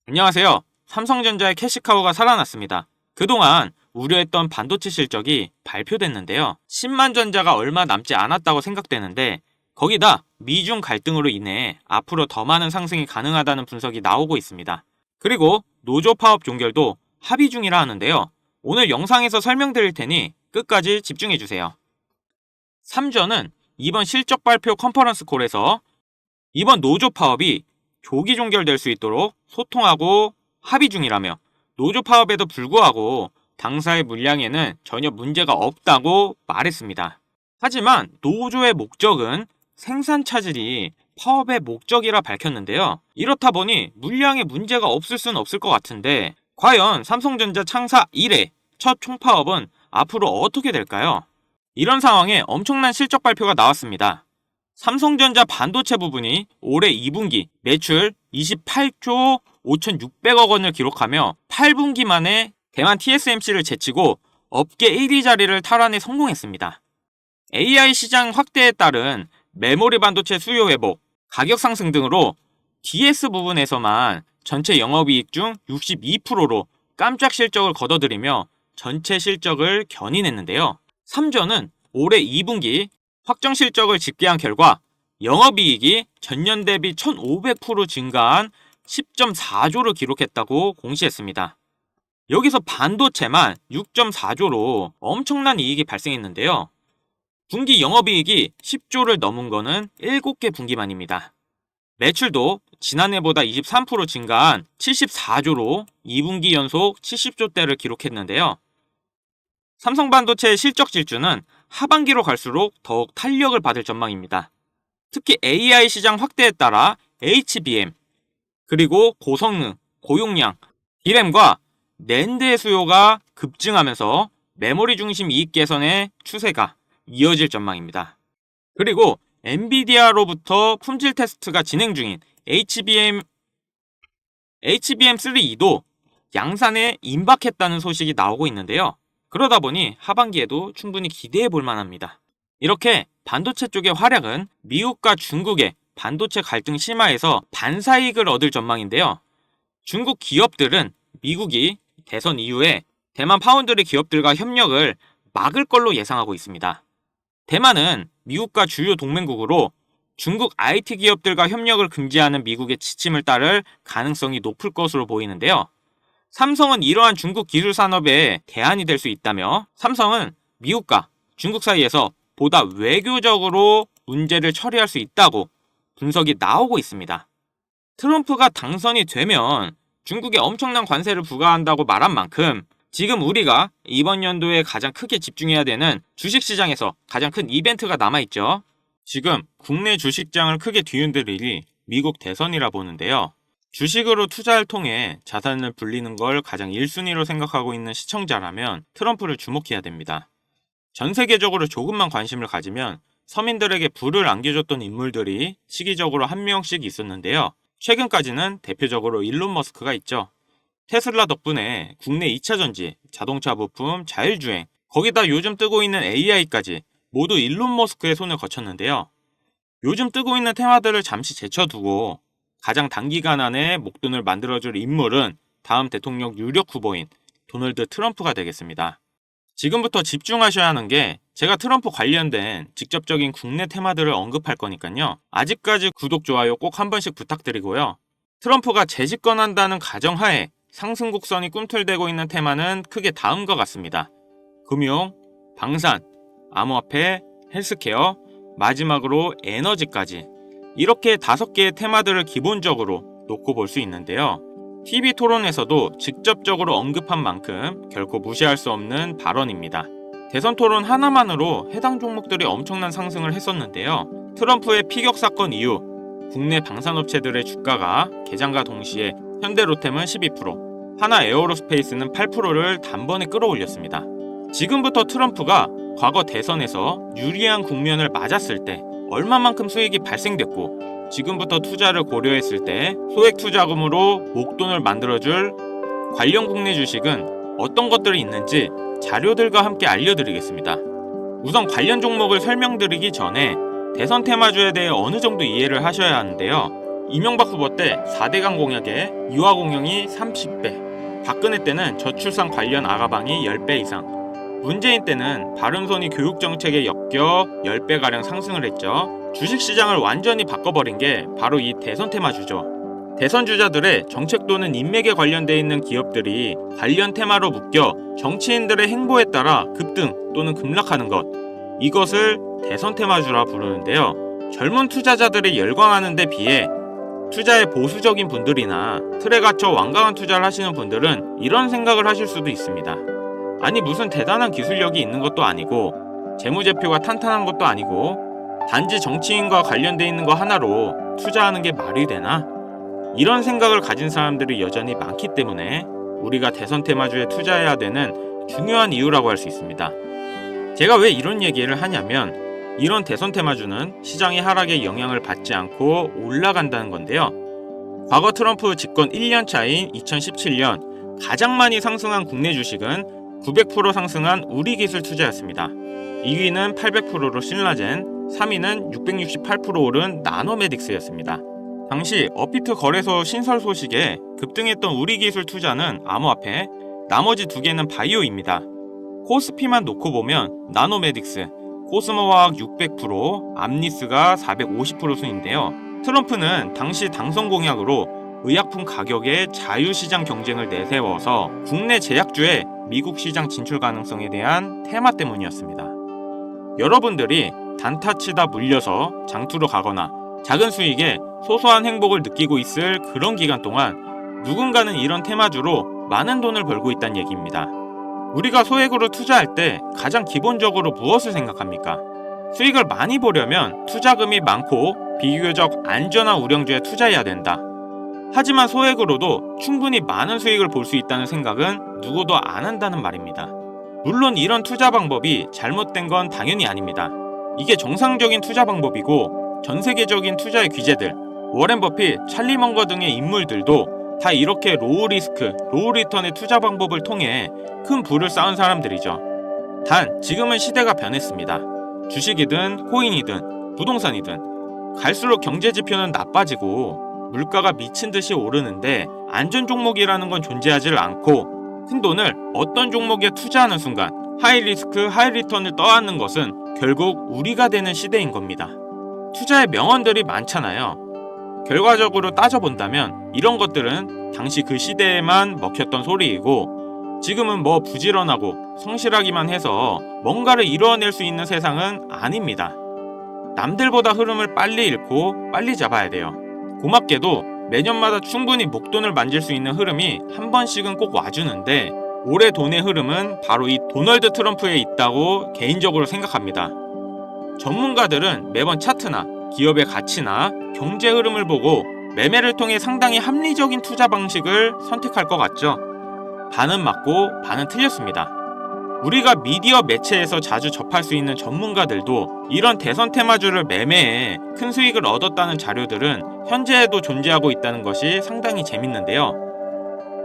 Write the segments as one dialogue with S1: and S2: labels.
S1: 안녕하세요. 삼성전자의 캐시카우가 살아났습니다. 그동안 우려했던 반도체 실적이 발표됐는데요. 10만 전자가 얼마 남지 않았다고 생각되는데 거기다 미중 갈등으로 인해 앞으로 더 많은 상승이 가능하다는 분석이 나오고 있습니다. 그리고 노조 파업 종결도 합의 중이라 하는데요. 오늘 영상에서 설명드릴 테니 끝까지 집중해주세요. 삼전은 이번 실적 발표 컨퍼런스 콜에서 이번 노조 파업이 조기 종결될 수 있도록 소통하고 합의 중이라며 노조 파업에도 불구하고 당사의 물량에는 전혀 문제가 없다고 말했습니다. 하지만 노조의 목적은 생산 차질이 파업의 목적이라 밝혔는데요. 이렇다 보니 물량에 문제가 없을 수는 없을 것 같은데 과연 삼성전자 창사 이래 첫 총파업은 앞으로 어떻게 될까요? 이런 상황에 엄청난 실적 발표가 나왔습니다. 삼성전자 반도체 부분이 올해 2분기 매출 28조 5,600억 원을 기록하며 8분기 만에 대만 TSMC를 제치고 업계 1위 자리를 탈환에 성공했습니다. AI 시장 확대에 따른 메모리 반도체 수요 회복, 가격 상승 등으로 DS 부분에서만 전체 영업이익 중 62%로 깜짝 실적을 거둬들이며 전체 실적을 견인했는데요. 삼전은 올해 2분기 확정 실적을 집계한 결과 영업이익이 전년 대비 1,500% 증가한 10.4조를 기록했다고 공시했습니다. 여기서 반도체만 6.4조로 엄청난 이익이 발생했는데요. 분기 영업이익이 10조를 넘은 거는 7개 분기만입니다. 매출도 지난해보다 23% 증가한 74조로 2분기 연속 70조대를 기록했는데요. 삼성반도체의 실적 질주는 하반기로 갈수록 더욱 탄력을 받을 전망입니다. 특히 AI 시장 확대에 따라 HBM, 그리고 고성능, 고용량, D램과 낸드의 수요가 급증하면서 메모리 중심 이익 개선의 추세가 이어질 전망입니다. 그리고 엔비디아로부터 품질 테스트가 진행 중인 HBM3E도 양산에 임박했다는 소식이 나오고 있는데요. 그러다 보니 하반기에도 충분히 기대해 볼 만합니다. 이렇게 반도체 쪽의 활약은 미국과 중국의 반도체 갈등 심화에서 반사이익을 얻을 전망인데요. 중국 기업들은 미국이 대선 이후에 대만 파운드리 기업들과 협력을 막을 걸로 예상하고 있습니다. 대만은 미국과 주요 동맹국으로 중국 IT 기업들과 협력을 금지하는 미국의 지침을 따를 가능성이 높을 것으로 보이는데요. 삼성은 이러한 중국 기술 산업의 대안이 될 수 있다며 삼성은 미국과 중국 사이에서 보다 외교적으로 문제를 처리할 수 있다고 분석이 나오고 있습니다. 트럼프가 당선이 되면 중국에 엄청난 관세를 부과한다고 말한 만큼 지금 우리가 이번 연도에 가장 크게 집중해야 되는 주식시장에서 가장 큰 이벤트가 남아있죠. 지금 국내 주식장을 크게 뒤흔들 일이 미국 대선이라 보는데요. 주식으로 투자를 통해 자산을 불리는 걸 가장 1순위로 생각하고 있는 시청자라면 트럼프를 주목해야 됩니다. 전 세계적으로 조금만 관심을 가지면 서민들에게 부를 안겨줬던 인물들이 시기적으로 한 명씩 있었는데요. 최근까지는 대표적으로 일론 머스크가 있죠. 테슬라 덕분에 국내 2차전지, 자동차 부품, 자율주행, 거기다 요즘 뜨고 있는 AI까지 모두 일론 머스크의 손을 거쳤는데요. 요즘 뜨고 있는 테마들을 잠시 제쳐두고 가장 단기간 안에 목돈을 만들어줄 인물은 다음 대통령 유력 후보인 도널드 트럼프가 되겠습니다. 지금부터 집중하셔야 하는 게 제가 트럼프 관련된 직접적인 국내 테마들을 언급할 거니까요. 아직까지 구독, 좋아요 꼭 한 번씩 부탁드리고요. 트럼프가 재집권한다는 가정하에 상승 곡선이 꿈틀대고 있는 테마는 크게 다음과 같습니다. 금융, 방산, 암호화폐, 헬스케어, 마지막으로 에너지까지 이렇게 5개의 테마들을 기본적으로 놓고 볼 수 있는데요. TV 토론에서도 직접적으로 언급한 만큼 결코 무시할 수 없는 발언입니다. 대선 토론 하나만으로 해당 종목들이 엄청난 상승을 했었는데요. 트럼프의 피격 사건 이후 국내 방산업체들의 주가가 개장과 동시에 현대로템은 12%, 하나 에어로스페이스는 8%를 단번에 끌어올렸습니다. 지금부터 트럼프가 과거 대선에서 유리한 국면을 맞았을 때 얼마만큼 수익이 발생됐고 지금부터 투자를 고려했을 때 소액 투자금으로 목돈을 만들어줄 관련 국내 주식은 어떤 것들이 있는지 자료들과 함께 알려드리겠습니다. 우선 관련 종목을 설명드리기 전에 대선 테마주에 대해 어느 정도 이해를 하셔야 하는데요. 이명박 후보 때 4대강 공약에 유아 공영이 30배, 박근혜 때는 저출산 관련 아가방이 10배 이상, 문재인 때는 바른손이 교육정책에 엮여 10배가량 상승을 했죠. 주식시장을 완전히 바꿔버린 게 바로 이 대선 테마주죠. 대선 주자들의 정책 또는 인맥에 관련돼 있는 기업들이 관련 테마로 묶여 정치인들의 행보에 따라 급등 또는 급락하는 것, 이것을 대선 테마주라 부르는데요. 젊은 투자자들이 열광하는 데 비해 투자에 보수적인 분들이나 틀에 갇혀 완강한 투자를 하시는 분들은 이런 생각을 하실 수도 있습니다. 아니, 무슨 대단한 기술력이 있는 것도 아니고 재무제표가 탄탄한 것도 아니고 단지 정치인과 관련돼 있는 거 하나로 투자하는 게 말이 되나? 이런 생각을 가진 사람들이 여전히 많기 때문에 우리가 대선 테마주에 투자해야 되는 중요한 이유라고 할 수 있습니다. 제가 왜 이런 얘기를 하냐면, 이런 대선 테마주는 시장의 하락에 영향을 받지 않고 올라간다는 건데요. 과거 트럼프 집권 1년 차인 2017년 가장 많이 상승한 국내 주식은 900% 상승한 우리기술 투자였습니다. 2위는 800%로 신라젠, 3위는 668% 오른 나노메딕스였습니다. 당시 업비트 거래소 신설 소식에 급등했던 우리기술 투자는 암호화폐, 나머지 두 개는 바이오입니다. 코스피만 놓고 보면 나노메딕스, 코스모화학 600%, 암리스가 450% 순인데요. 트럼프는 당시 당선 공약으로 의약품 가격의 자유시장 경쟁을 내세워서 국내 제약주의 미국 시장 진출 가능성에 대한 테마 때문이었습니다. 여러분들이 단타치다 물려서 장투로 가거나 작은 수익에 소소한 행복을 느끼고 있을 그런 기간 동안 누군가는 이런 테마주로 많은 돈을 벌고 있다는 얘기입니다. 우리가 소액으로 투자할 때 가장 기본적으로 무엇을 생각합니까? 수익을 많이 보려면 투자금이 많고 비교적 안전한 우량주에 투자해야 된다. 하지만 소액으로도 충분히 많은 수익을 볼 수 있다는 생각은 누구도 안 한다는 말입니다. 물론 이런 투자 방법이 잘못된 건 당연히 아닙니다. 이게 정상적인 투자 방법이고 전 세계적인 투자의 귀재들, 워렌 버핏, 찰리 먼거 등의 인물들도 다 이렇게 로우 리스크, 로우 리턴의 투자 방법을 통해 큰 부를 쌓은 사람들이죠. 단 지금은 시대가 변했습니다. 주식이든 코인이든 부동산이든 갈수록 경제 지표는 나빠지고 물가가 미친 듯이 오르는데 안전 종목이라는 건 존재하지 않고 큰돈을 어떤 종목에 투자하는 순간 하이 리스크 하이 리턴을 떠안는 것은 결국 우리가 되는 시대인 겁니다. 투자의 명언들이 많잖아요. 결과적으로 따져본다면 이런 것들은 당시 그 시대에만 먹혔던 소리이고 지금은 뭐 부지런하고 성실하기만 해서 뭔가를 이루어낼 수 있는 세상은 아닙니다. 남들보다 흐름을 빨리 읽고 빨리 잡아야 돼요. 고맙게도 매년마다 충분히 목돈을 만질 수 있는 흐름이 한 번씩은 꼭 와주는데 올해 돈의 흐름은 바로 이 도널드 트럼프에 있다고 개인적으로 생각합니다. 전문가들은 매번 차트나 기업의 가치나 경제 흐름을 보고 매매를 통해 상당히 합리적인 투자 방식을 선택할 것 같죠? 반은 맞고 반은 틀렸습니다. 우리가 미디어 매체에서 자주 접할 수 있는 전문가들도 이런 대선 테마주를 매매해 큰 수익을 얻었다는 자료들은 현재에도 존재하고 있다는 것이 상당히 재밌는데요.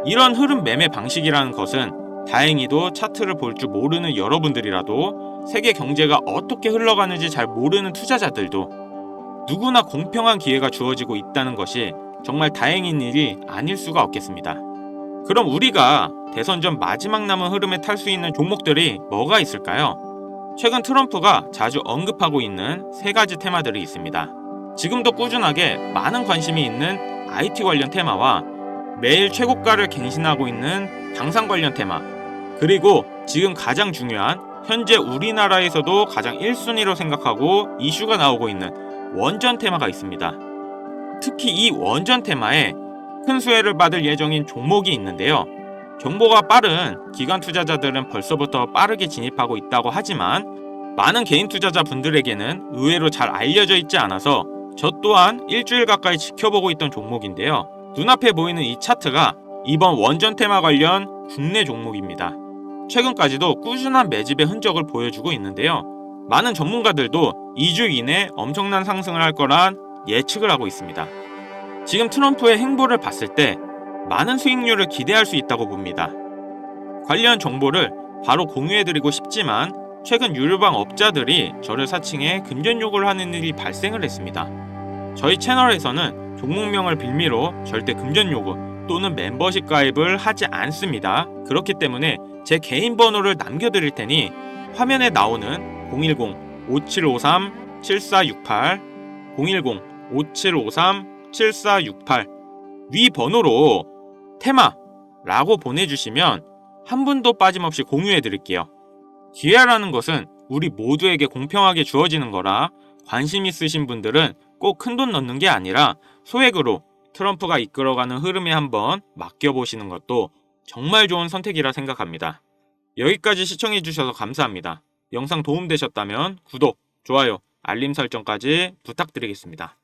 S1: 이런 흐름 매매 방식이라는 것은 다행히도 차트를 볼 줄 모르는 여러분들이라도 세계 경제가 어떻게 흘러가는지 잘 모르는 투자자들도 누구나 공평한 기회가 주어지고 있다는 것이 정말 다행인 일이 아닐 수가 없겠습니다. 그럼 우리가 대선 전 마지막 남은 흐름에 탈 수 있는 종목들이 뭐가 있을까요? 최근 트럼프가 자주 언급하고 있는 세 가지 테마들이 있습니다. 지금도 꾸준하게 많은 관심이 있는 IT 관련 테마와 매일 최고가를 갱신하고 있는 당산 관련 테마, 그리고 지금 가장 중요한 현재 우리나라에서도 가장 1순위로 생각하고 이슈가 나오고 있는 원전 테마가 있습니다. 특히 이 원전 테마에 큰 수혜를 받을 예정인 종목이 있는데요. 정보가 빠른 기관 투자자들은 벌써부터 빠르게 진입하고 있다고 하지만 많은 개인 투자자분들에게는 의외로 잘 알려져 있지 않아서 저 또한 일주일 가까이 지켜보고 있던 종목인데요. 눈앞에 보이는 이 차트가 이번 원전 테마 관련 국내 종목입니다. 최근까지도 꾸준한 매집의 흔적을 보여주고 있는데요. 많은 전문가들도 2주 이내 엄청난 상승을 할 거란 예측을 하고 있습니다. 지금 트럼프의 행보를 봤을 때 많은 수익률을 기대할 수 있다고 봅니다. 관련 정보를 바로 공유해드리고 싶지만 최근 유료방 업자들이 저를 사칭해 금전 욕을 하는 일이 발생을 했습니다. 저희 채널에서는 종목명을 빌미로 절대 금전 요구 또는 멤버십 가입을 하지 않습니다. 그렇기 때문에 제 개인 번호를 남겨드릴 테니 화면에 나오는 010-5753-7468 010-5753-7468 위 번호로 테마라고 보내주시면 한 분도 빠짐없이 공유해드릴게요. 기회라는 것은 우리 모두에게 공평하게 주어지는 거라 관심 있으신 분들은 꼭 큰돈 넣는 게 아니라 소액으로 트럼프가 이끌어가는 흐름에 한번 맡겨보시는 것도 정말 좋은 선택이라 생각합니다. 여기까지 시청해주셔서 감사합니다. 영상 도움되셨다면 구독, 좋아요, 알림 설정까지 부탁드리겠습니다.